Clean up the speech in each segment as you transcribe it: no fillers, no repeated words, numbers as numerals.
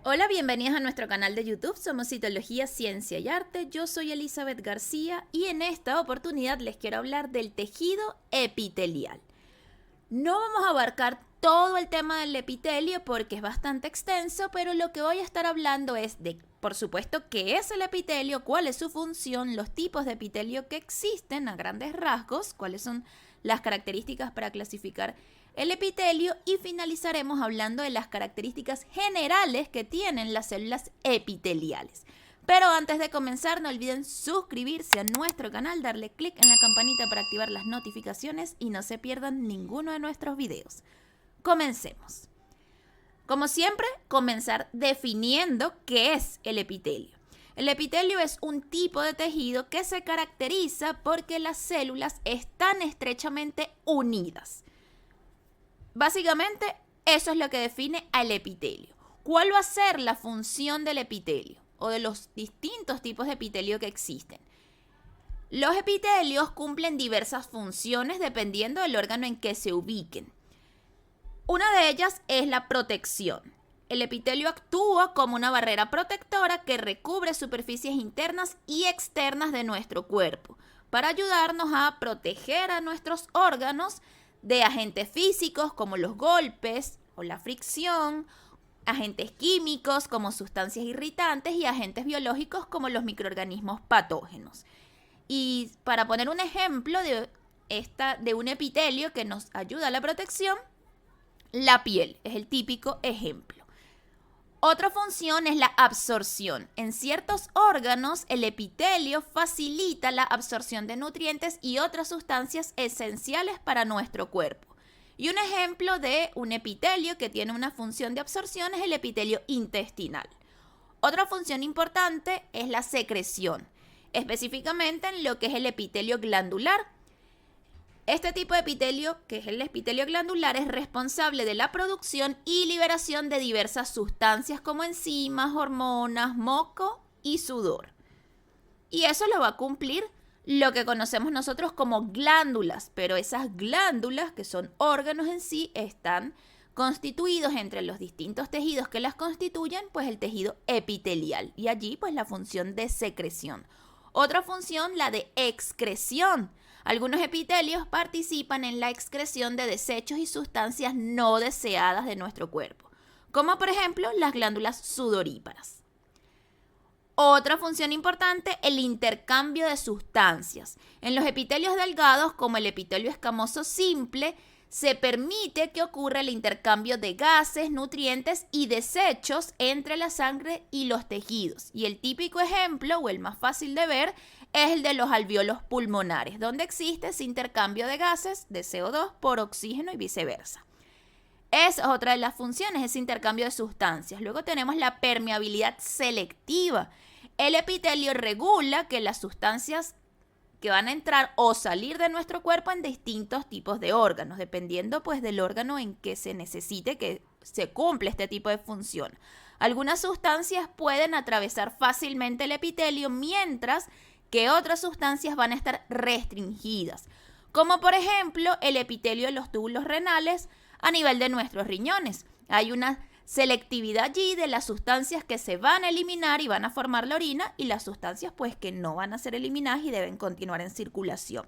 Hola, bienvenidos a nuestro canal de YouTube. Somos Citología, Ciencia y Arte. Yo soy Elizabeth García y en esta oportunidad les quiero hablar del tejido epitelial. No vamos a abarcar todo el tema del epitelio porque es bastante extenso, pero lo que voy a estar hablando es de, por supuesto, qué es el epitelio, cuál es su función, los tipos de epitelio que existen a grandes rasgos, cuáles son las características para clasificar el epitelio y finalizaremos hablando de las características generales que tienen las células epiteliales. Pero antes de comenzar, no olviden suscribirse a nuestro canal, darle clic en la campanita para activar las notificaciones y no se pierdan ninguno de nuestros videos. Comencemos. Como siempre, comenzar definiendo qué es el epitelio. El epitelio es un tipo de tejido que se caracteriza porque las células están estrechamente unidas. Básicamente, eso es lo que define al epitelio. ¿Cuál va a ser la función del epitelio o de los distintos tipos de epitelio que existen? Los epitelios cumplen diversas funciones dependiendo del órgano en que se ubiquen. Una de ellas es la protección. El epitelio actúa como una barrera protectora que recubre superficies internas y externas de nuestro cuerpo para ayudarnos a proteger a nuestros órganos de agentes físicos como los golpes o la fricción, agentes químicos como sustancias irritantes y agentes biológicos como los microorganismos patógenos. Y para poner un ejemplo de un epitelio que nos ayuda a la protección, la piel es el típico ejemplo. Otra función es la absorción. En ciertos órganos, el epitelio facilita la absorción de nutrientes y otras sustancias esenciales para nuestro cuerpo. Y un ejemplo de un epitelio que tiene una función de absorción es el epitelio intestinal. Otra función importante es la secreción, específicamente en lo que es el epitelio glandular. Este tipo de epitelio, que es el epitelio glandular, es responsable de la producción y liberación de diversas sustancias como enzimas, hormonas, moco y sudor. Y eso lo va a cumplir lo que conocemos nosotros como glándulas, pero esas glándulas, que son órganos en sí, están constituidos entre los distintos tejidos que las constituyen, pues el tejido epitelial y allí pues la función de secreción. Otra función, la de excreción. Algunos epitelios participan en la excreción de desechos y sustancias no deseadas de nuestro cuerpo, como por ejemplo las glándulas sudoríparas. Otra función importante, el intercambio de sustancias. En los epitelios delgados, como el epitelio escamoso simple, se permite que ocurra el intercambio de gases, nutrientes y desechos entre la sangre y los tejidos. Y el típico ejemplo, o el más fácil de ver, es el de los alvéolos pulmonares, donde existe ese intercambio de gases, de CO2 por oxígeno y viceversa. Esa es otra de las funciones, ese intercambio de sustancias. Luego tenemos la permeabilidad selectiva. El epitelio regula que las sustancias que van a entrar o salir de nuestro cuerpo en distintos tipos de órganos, dependiendo pues del órgano en que se necesite que se cumpla este tipo de función. Algunas sustancias pueden atravesar fácilmente el epitelio, mientras que otras sustancias van a estar restringidas, como por ejemplo el epitelio de los túbulos renales a nivel de nuestros riñones. Hay una selectividad allí de las sustancias que se van a eliminar y van a formar la orina y las sustancias pues que no van a ser eliminadas y deben continuar en circulación.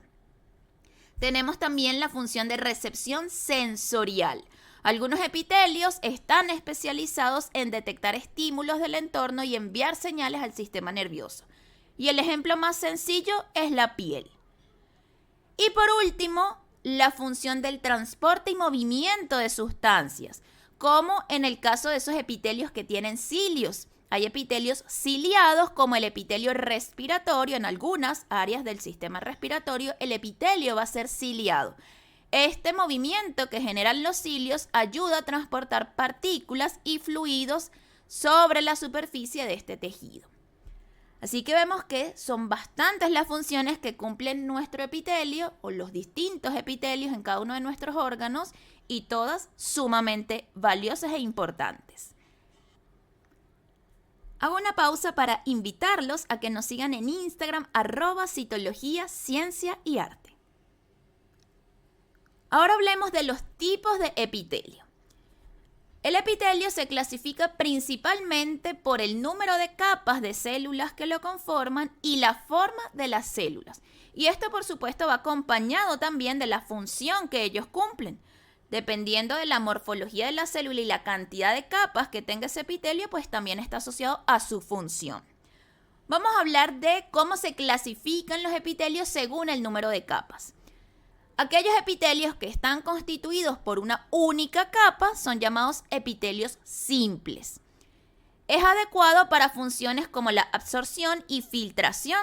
Tenemos también la función de recepción sensorial. Algunos epitelios están especializados en detectar estímulos del entorno y enviar señales al sistema nervioso. Y el ejemplo más sencillo es la piel. Y por último, la función del transporte y movimiento de sustancias, como en el caso de esos epitelios que tienen cilios. Hay epitelios ciliados, como el epitelio respiratorio. En algunas áreas del sistema respiratorio, el epitelio va a ser ciliado. Este movimiento que generan los cilios ayuda a transportar partículas y fluidos sobre la superficie de este tejido. Así que vemos que son bastantes las funciones que cumplen nuestro epitelio o los distintos epitelios en cada uno de nuestros órganos y todas sumamente valiosas e importantes. Hago una pausa para invitarlos a que nos sigan en Instagram @citología, ciencia y arte. Ahora hablemos de los tipos de epitelio. El epitelio se clasifica principalmente por el número de capas de células que lo conforman y la forma de las células. Y esto, por supuesto, va acompañado también de la función que ellos cumplen. Dependiendo de la morfología de la célula y la cantidad de capas que tenga ese epitelio, pues también está asociado a su función. Vamos a hablar de cómo se clasifican los epitelios según el número de capas. Aquellos epitelios que están constituidos por una única capa son llamados epitelios simples. Es adecuado para funciones como la absorción y filtración.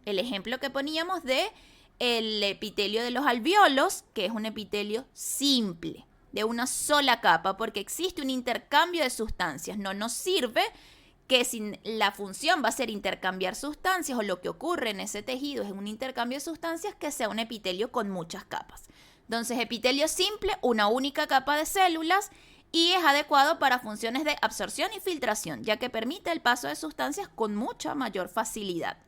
El ejemplo que poníamos de el epitelio de los alvéolos, que es un epitelio simple, de una sola capa, porque existe un intercambio de sustancias. No nos sirve que si la función va a ser intercambiar sustancias o lo que ocurre en ese tejido es un intercambio de sustancias, que sea un epitelio con muchas capas. Entonces, epitelio simple, una única capa de células, y es adecuado para funciones de absorción y filtración, ya que permite el paso de sustancias con mucha mayor facilidad.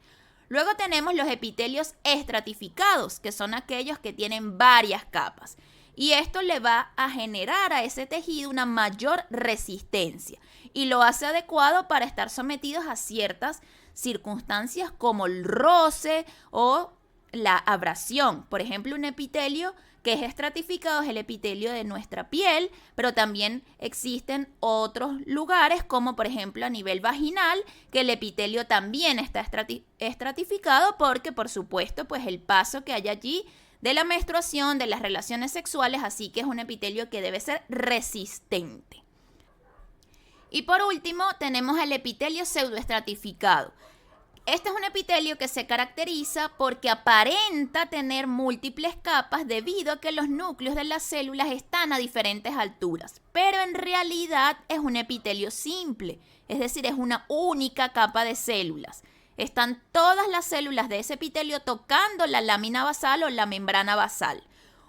Luego tenemos los epitelios estratificados, que son aquellos que tienen varias capas. Y esto le va a generar a ese tejido una mayor resistencia y lo hace adecuado para estar sometidos a ciertas circunstancias como el roce o la abrasión. Por ejemplo, un epitelio que es estratificado es el epitelio de nuestra piel, pero también existen otros lugares como por ejemplo a nivel vaginal, que el epitelio también está estratificado porque por supuesto pues el paso que hay allí de la menstruación, de las relaciones sexuales, así que es un epitelio que debe ser resistente. Y por último tenemos el epitelio pseudoestratificado. Este es un epitelio que se caracteriza porque aparenta tener múltiples capas debido a que los núcleos de las células están a diferentes alturas, pero en realidad es un epitelio simple, es decir, es una única capa de células. Están todas las células de ese epitelio tocando la lámina basal o la membrana basal.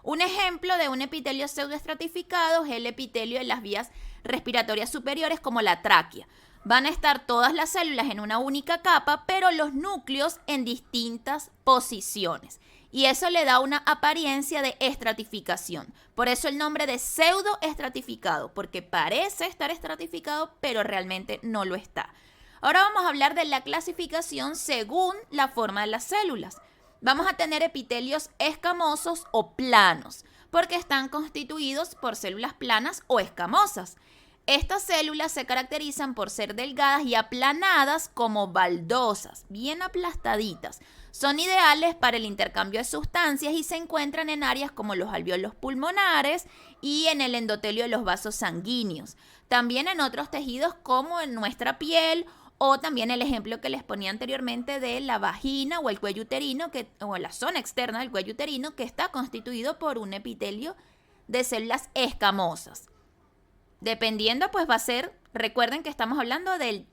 Un ejemplo de un epitelio pseudoestratificado es el epitelio de las vías respiratorias superiores como la tráquea. Van a estar todas las células en una única capa, pero los núcleos en distintas posiciones. Y eso le da una apariencia de estratificación. Por eso el nombre de pseudoestratificado, porque parece estar estratificado, pero realmente no lo está. Ahora vamos a hablar de la clasificación según la forma de las células. Vamos a tener epitelios escamosos o planos, porque están constituidos por células planas o escamosas. Estas células se caracterizan por ser delgadas y aplanadas como baldosas, bien aplastaditas. Son ideales para el intercambio de sustancias y se encuentran en áreas como los alvéolos pulmonares y en el endotelio de los vasos sanguíneos. También en otros tejidos como en nuestra piel o también el ejemplo que les ponía anteriormente de la vagina o el cuello uterino, o la zona externa del cuello uterino, que está constituido por un epitelio de células escamosas. Dependiendo, pues va a ser, recuerden que estamos hablando del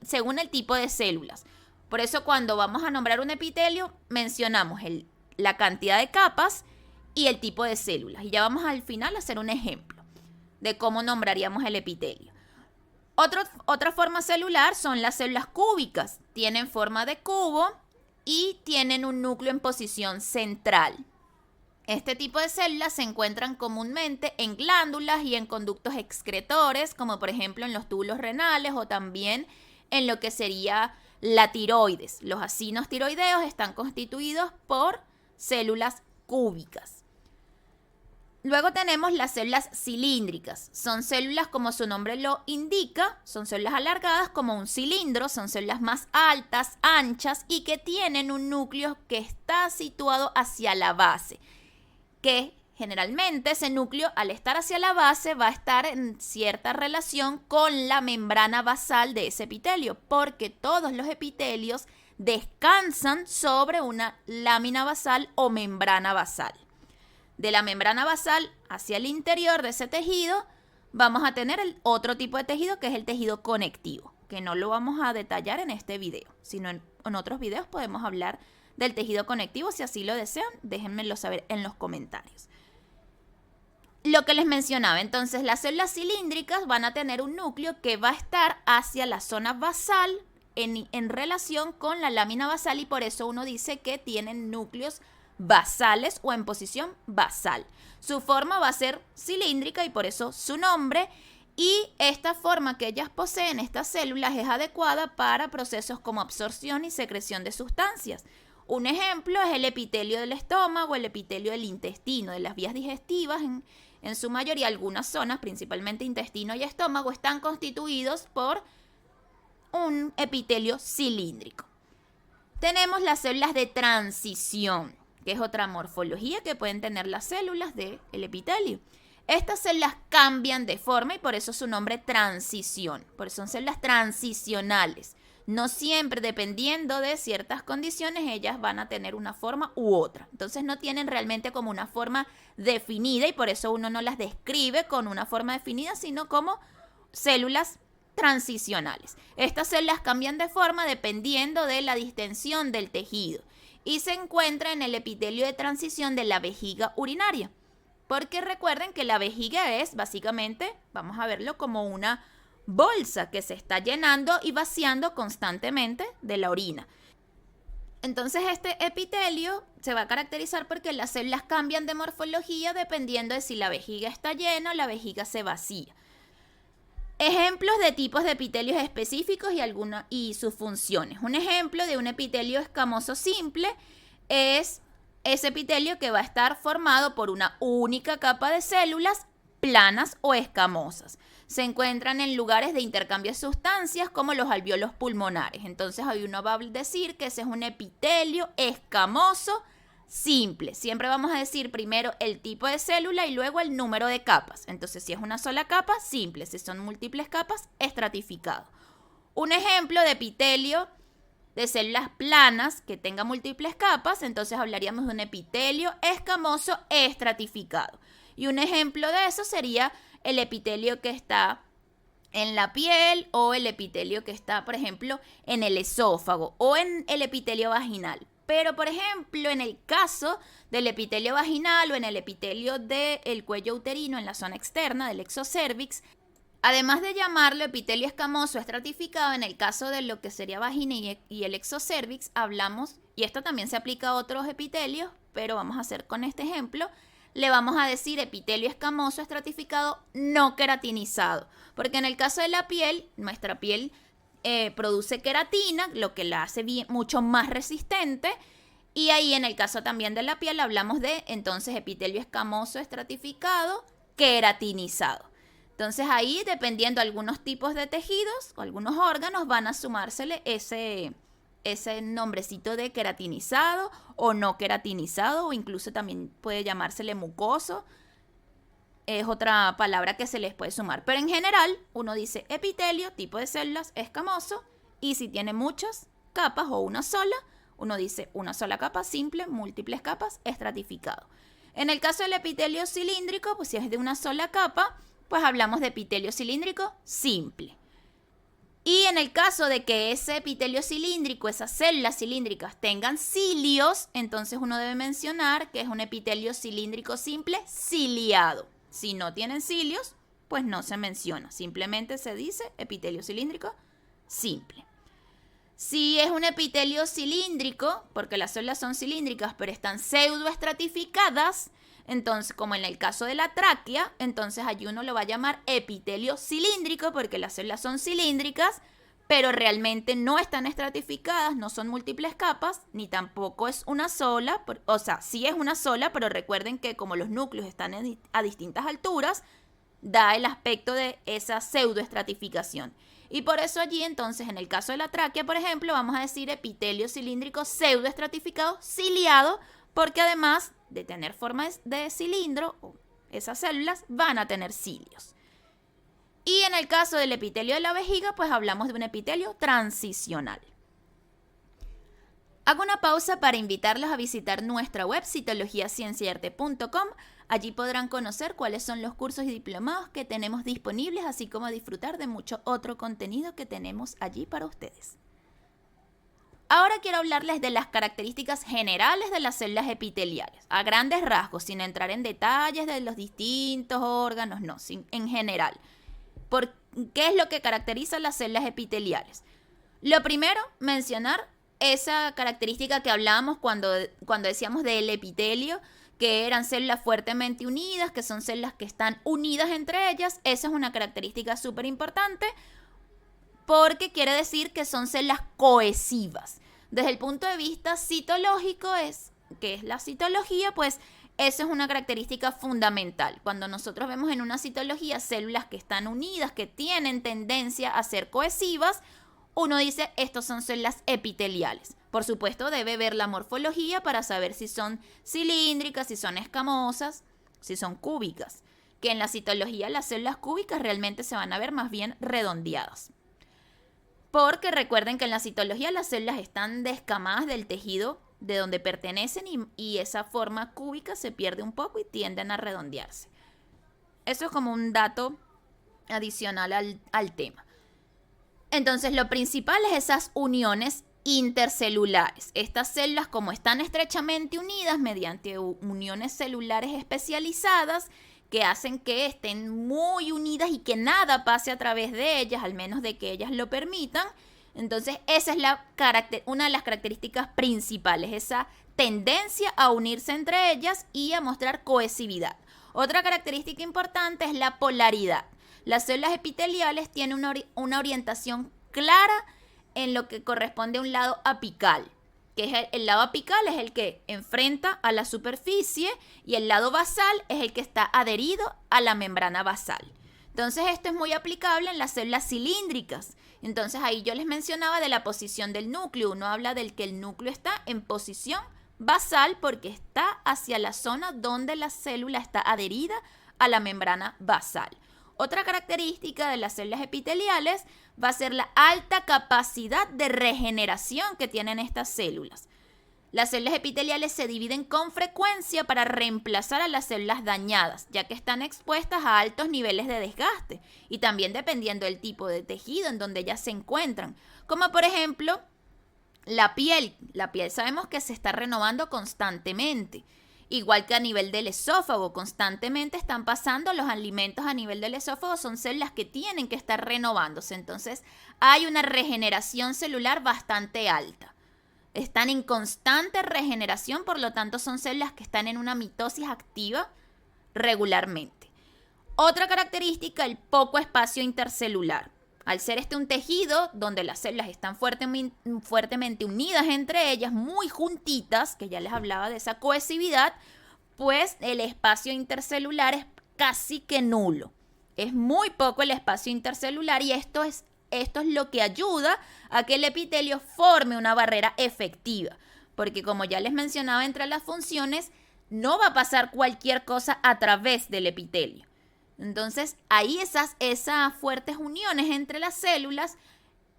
según el tipo de células. Por eso cuando vamos a nombrar un epitelio, mencionamos la cantidad de capas y el tipo de células. Y ya vamos al final a hacer un ejemplo de cómo nombraríamos el epitelio. Otra forma celular son las células cúbicas. Tienen forma de cubo y tienen un núcleo en posición central. Este tipo de células se encuentran comúnmente en glándulas y en conductos excretores, como por ejemplo en los túbulos renales o también en lo que sería la tiroides. Los acinos tiroideos están constituidos por células cúbicas. Luego tenemos las células cilíndricas. Son células, como su nombre lo indica, son células alargadas como un cilindro, son células más altas, anchas y que tienen un núcleo que está situado hacia la base, que generalmente ese núcleo, al estar hacia la base, va a estar en cierta relación con la membrana basal de ese epitelio, porque todos los epitelios descansan sobre una lámina basal o membrana basal. De la membrana basal hacia el interior de ese tejido, vamos a tener el otro tipo de tejido que es el tejido conectivo, que no lo vamos a detallar en este video, sino en otros videos podemos hablar del tejido conectivo. Si así lo desean, déjenmelo saber en los comentarios. Lo que les mencionaba, entonces las células cilíndricas van a tener un núcleo que va a estar hacia la zona basal en relación con la lámina basal y por eso uno dice que tienen núcleos basales o en posición basal. Su forma va a ser cilíndrica y por eso su nombre. Y esta forma que ellas poseen, estas células, es adecuada para procesos como absorción y secreción de sustancias. Un ejemplo es el epitelio del estómago, el epitelio del intestino, de las vías digestivas. En su mayoría, algunas zonas, principalmente intestino y estómago, están constituidos por un epitelio cilíndrico. Tenemos las células de transición, que es otra morfología que pueden tener las células del epitelio. Estas células cambian de forma y por eso su nombre transición, por eso son células transicionales. No siempre, dependiendo de ciertas condiciones, ellas van a tener una forma u otra. Entonces no tienen realmente como una forma definida y por eso uno no las describe con una forma definida, sino como células transicionales. Estas células cambian de forma dependiendo de la distensión del tejido y se encuentra en el epitelio de transición de la vejiga urinaria. Porque recuerden que la vejiga es básicamente, vamos a verlo como una bolsa que se está llenando y vaciando constantemente de la orina. Entonces este epitelio se va a caracterizar porque las células cambian de morfología dependiendo de si la vejiga está llena o la vejiga se vacía. Ejemplos de tipos de epitelios específicos y sus funciones. Un ejemplo de un epitelio escamoso simple es ese epitelio que va a estar formado por una única capa de células planas o escamosas. Se encuentran en lugares de intercambio de sustancias como los alvéolos pulmonares. Entonces ahí uno va a decir que ese es un epitelio escamoso simple. Siempre vamos a decir primero el tipo de célula y luego el número de capas. Entonces si es una sola capa, simple. Si son múltiples capas, estratificado. Un ejemplo de epitelio de células planas que tenga múltiples capas, entonces hablaríamos de un epitelio escamoso estratificado. Y un ejemplo de eso sería el epitelio que está en la piel o el epitelio que está, por ejemplo, en el esófago o en el epitelio vaginal. Pero, por ejemplo, en el caso del epitelio vaginal o en el epitelio del cuello uterino en la zona externa del exocervix, además de llamarlo epitelio escamoso estratificado, en el caso de lo que sería vagina y el exocervix, hablamos, y esto también se aplica a otros epitelios, pero vamos a hacer con este ejemplo, le vamos a decir epitelio escamoso estratificado no queratinizado, porque en el caso de la piel, nuestra piel produce queratina, lo que la hace mucho más resistente, y ahí en el caso también de la piel hablamos de entonces epitelio escamoso estratificado queratinizado. Entonces ahí, dependiendo de algunos tipos de tejidos o algunos órganos, van a sumársele ese nombrecito de queratinizado o no queratinizado, o incluso también puede llamársele mucoso. Es otra palabra que se les puede sumar. Pero en general, uno dice epitelio, tipo de células, escamoso, y si tiene muchas capas o una sola, uno dice una sola capa, simple, múltiples capas, estratificado. En el caso del epitelio cilíndrico, pues si es de una sola capa, pues hablamos de epitelio cilíndrico simple. Y en el caso de que ese epitelio cilíndrico, esas células cilíndricas tengan cilios, entonces uno debe mencionar que es un epitelio cilíndrico simple ciliado. Si no tienen cilios, pues no se menciona, simplemente se dice epitelio cilíndrico simple. Si es un epitelio cilíndrico, porque las células son cilíndricas pero están pseudoestratificadas, entonces, como en el caso de la tráquea, entonces allí uno lo va a llamar epitelio cilíndrico porque las células son cilíndricas, pero realmente no están estratificadas, no son múltiples capas, ni tampoco es una sola, o sea, sí es una sola, pero recuerden que como los núcleos están a distintas alturas, da el aspecto de esa pseudoestratificación. Y por eso allí, entonces, en el caso de la tráquea, por ejemplo, vamos a decir epitelio cilíndrico pseudoestratificado ciliado, porque además de tener forma de cilindro, esas células van a tener cilios. Y en el caso del epitelio de la vejiga, pues hablamos de un epitelio transicional. Hago una pausa para invitarlos a visitar nuestra web citologiacienciaarte.com. Allí podrán conocer cuáles son los cursos y diplomados que tenemos disponibles, así como disfrutar de mucho otro contenido que tenemos allí para ustedes. Ahora quiero hablarles de las características generales de las células epiteliales, a grandes rasgos, sin entrar en detalles de los distintos órganos, no, en general. ¿Qué es lo que caracteriza las células epiteliales? Lo primero, mencionar esa característica que hablábamos cuando decíamos del epitelio, que eran células fuertemente unidas, que son células que están unidas entre ellas. Esa es una característica súper importante porque quiere decir que son células cohesivas. Desde el punto de vista citológico, que es la citología, pues eso es una característica fundamental. Cuando nosotros vemos en una citología células que están unidas, que tienen tendencia a ser cohesivas, uno dice, estos son células epiteliales. Por supuesto, debe ver la morfología para saber si son cilíndricas, si son escamosas, si son cúbicas. Que en la citología las células cúbicas realmente se van a ver más bien redondeadas. Porque recuerden que en la citología las células están descamadas del tejido de donde pertenecen y esa forma cúbica se pierde un poco y tienden a redondearse. Eso es como un dato adicional al tema. Entonces, lo principal es esas uniones intercelulares. Estas células, como están estrechamente unidas mediante uniones celulares especializadas, que hacen que estén muy unidas y que nada pase a través de ellas, al menos de que ellas lo permitan. Entonces, esa es una de las características principales, esa tendencia a unirse entre ellas y a mostrar cohesividad. Otra característica importante es la polaridad. Las células epiteliales tienen una orientación clara en lo que corresponde a un lado apical, que es el lado apical es el que enfrenta a la superficie y el lado basal es el que está adherido a la membrana basal. Entonces esto es muy aplicable en las células cilíndricas. Entonces ahí yo les mencionaba de la posición del núcleo. Uno habla del que el núcleo está en posición basal porque está hacia la zona donde la célula está adherida a la membrana basal. Otra característica de las células epiteliales va a ser la alta capacidad de regeneración que tienen estas células. Las células epiteliales se dividen con frecuencia para reemplazar a las células dañadas, ya que están expuestas a altos niveles de desgaste y también dependiendo del tipo de tejido en donde ellas se encuentran, como por ejemplo la piel. La piel sabemos que se está renovando constantemente. Igual que a nivel del esófago, constantemente están pasando los alimentos a nivel del esófago, son células que tienen que estar renovándose. Entonces, hay una regeneración celular bastante alta. Están en constante regeneración, por lo tanto, son células que están en una mitosis activa regularmente. Otra característica, el poco espacio intercelular. Al ser un tejido donde las células están fuertemente unidas entre ellas, muy juntitas, que ya les hablaba de esa cohesividad, pues el espacio intercelular es casi que nulo. Es muy poco el espacio intercelular y esto es lo que ayuda a que el epitelio forme una barrera efectiva. Porque como ya les mencionaba entre las funciones, no va a pasar cualquier cosa a través del epitelio. Entonces, ahí esas fuertes uniones entre las células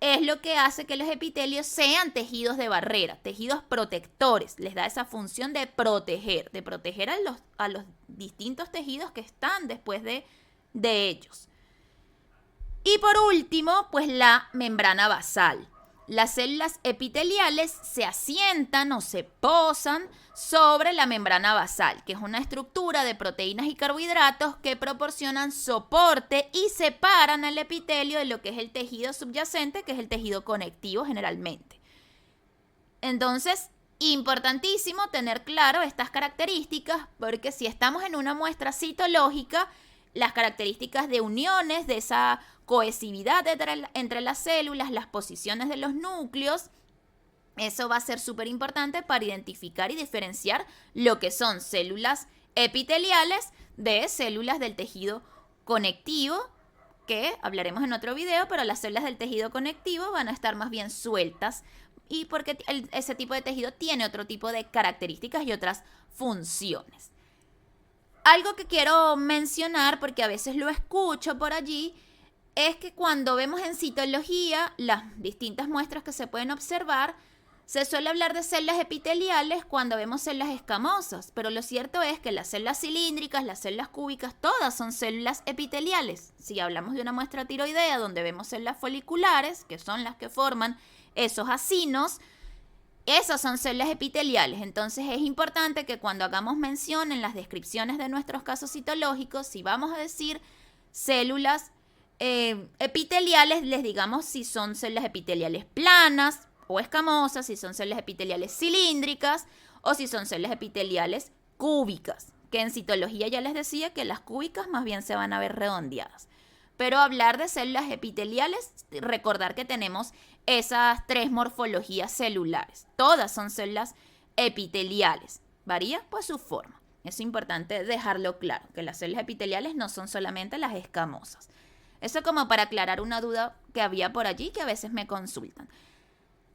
es lo que hace que los epitelios sean tejidos de barrera, tejidos protectores. Les da esa función de proteger a los distintos tejidos que están después de ellos. Y por último, pues la membrana basal. Las células epiteliales se asientan o se posan sobre la membrana basal, que es una estructura de proteínas y carbohidratos que proporcionan soporte y separan al epitelio de lo que es el tejido subyacente, que es el tejido conectivo generalmente. Entonces, importantísimo tener claro estas características, porque si estamos en una muestra citológica, las características de uniones, de esa cohesividad entre las células, las posiciones de los núcleos, eso va a ser súper importante para identificar y diferenciar lo que son células epiteliales de células del tejido conectivo, que hablaremos en otro video, pero las células del tejido conectivo van a estar más bien sueltas y porque ese tipo de tejido tiene otro tipo de características y otras funciones. Algo que quiero mencionar, porque a veces lo escucho por allí, es que cuando vemos en citología las distintas muestras que se pueden observar, se suele hablar de células epiteliales cuando vemos células escamosas, pero lo cierto es que las células cilíndricas, las células cúbicas, todas son células epiteliales. Si hablamos de una muestra tiroidea donde vemos células foliculares, que son las que forman esos acinos, esas son células epiteliales. Entonces es importante que cuando hagamos mención en las descripciones de nuestros casos citológicos, si vamos a decir células epiteliales, les digamos si son células epiteliales planas o escamosas, si son células epiteliales cilíndricas o si son células epiteliales cúbicas, que en citología ya les decía que las cúbicas más bien se van a ver redondeadas. Pero hablar de células epiteliales, recordar que tenemos esas 3 morfologías celulares. Todas son células epiteliales. Varía pues su forma. Es importante dejarlo claro, que las células epiteliales no son solamente las escamosas. Eso como para aclarar una duda que había por allí que a veces me consultan.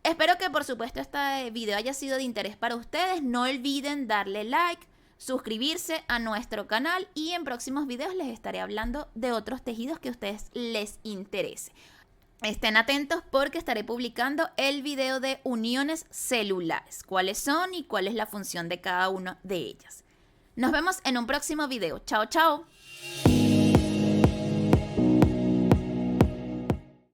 Espero que por supuesto este video haya sido de interés para ustedes. No olviden darle like, suscribirse a nuestro canal y en próximos videos les estaré hablando de otros tejidos que a ustedes les interese. Estén atentos porque estaré publicando el video de uniones celulares, cuáles son y cuál es la función de cada una de ellas. Nos vemos en un próximo video. Chao, chao.